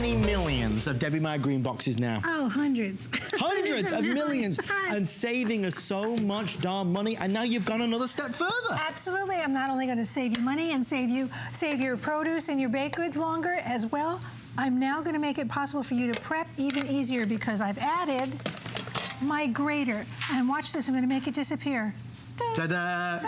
many millions of Debbie Meyer green boxes now? Oh, hundreds. Hundreds of millions. And saving us so much darn money. And now you've gone another step further. Absolutely. I'm not only going to save you money and save your produce and your baked goods longer as well, I'm now going to make it possible for you to prep even easier because I've added my grater. And watch this, I'm going to make it disappear. Ta-da!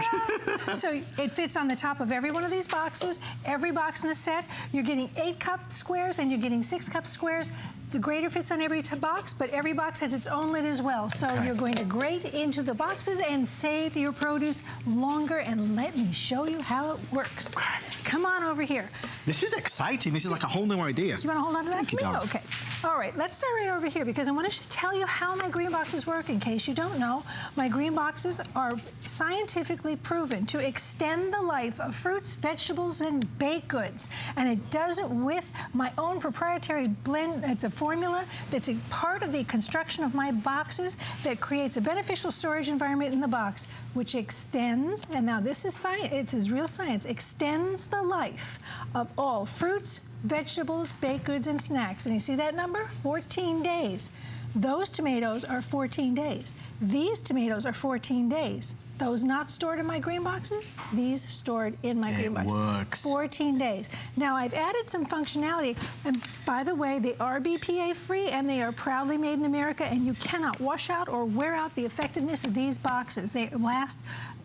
So it fits on the top of every one of these boxes. Every box in the set, you're getting 8-cup squares and you're getting 6-cup squares. The grater fits on every box, but every box has its own lid as well. So you're going to grate into the boxes and save your produce longer, and let me show you how it works. Come on over here. This is exciting. This is like a whole new idea. You want to hold on to that for me? Okay. All right, let's start right over here because I want to tell you how my green boxes work in case you don't know. My green boxes are scientifically proven to extend the life of fruits, vegetables, and baked goods. And it does it with my own proprietary blend. It's a formula that's a part of the construction of my boxes that creates a beneficial storage environment in the box, which extends, and now this is science, it's real science, extends the life of all fruits, vegetables, baked goods, and snacks. And you see that number? 14 days. Those tomatoes are 14 days. These tomatoes are 14 days. Those not stored in my green boxes, these stored in my green boxes. It works. 14 days. Now I've added some functionality, and by the way, they are BPA free and they are proudly made in America, and you cannot wash out or wear out the effectiveness of these boxes. They last,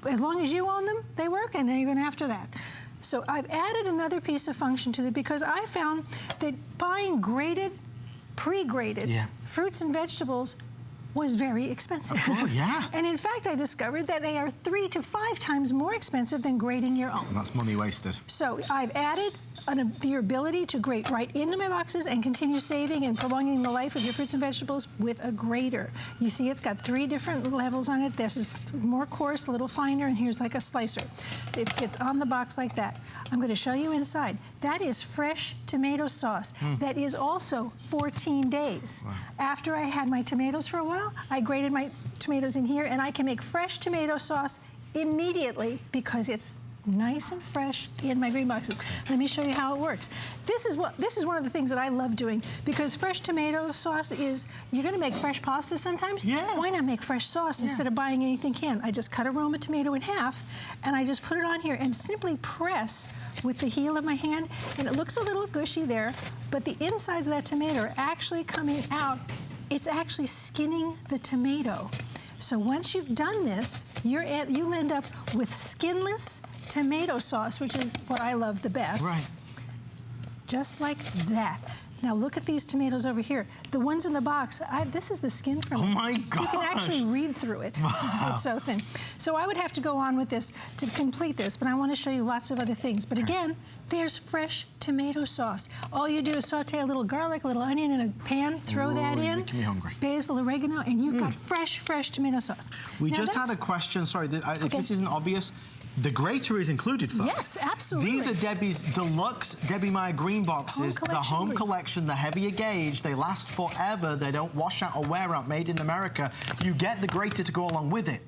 as long as you own them, they work, and even after that. So I've added another piece of function to it because I found that buying grated, pre-grated fruits and vegetables was very expensive. Oh, yeah. And in fact, I discovered that they are 3 to 5 times more expensive than grating your own. And that's money wasted. So I've added the ability to grate right into my boxes and continue saving and prolonging the life of your fruits and vegetables with a grater. You see it's got 3 different levels on it. This is more coarse, a little finer, and here's like a slicer. It fits on the box like that. I'm going to show you inside. That is fresh tomato sauce. That is also 14 days. Wow. After I had my tomatoes for a while, I grated my tomatoes in here, and I can make fresh tomato sauce immediately because it's nice and fresh in my green boxes. Let me show you how it works. This is one of the things that I love doing because fresh tomato sauce is, you're gonna make fresh pasta sometimes? Yeah. Why not make fresh sauce instead of buying anything canned? I just cut a Roma tomato in half and I just put it on here and simply press with the heel of my hand, and it looks a little gushy there, but the insides of that tomato are actually coming out. It's actually skinning the tomato. So once you've done this, you'll end up with skinless tomato sauce, which is what I love the best. Right. Just like that. Now look at these tomatoes over here. The ones in the box, this is the skin from it. Oh my gosh. You can actually read through it. Wow. It's so thin. So I would have to go on with this to complete this, but I want to show you lots of other things. But again, there's fresh tomato sauce. All you do is saute a little garlic, a little onion in a pan, throw that in. Making me hungry. Basil, oregano, and you've got fresh tomato sauce. We just had a question, sorry, if this isn't obvious. The grater is included, folks. Yes, absolutely. These are Debbie's deluxe Debbie Meyer green boxes, the home collection, the heavier gauge. They last forever. They don't wash out or wear out, made in America. You get the grater to go along with it.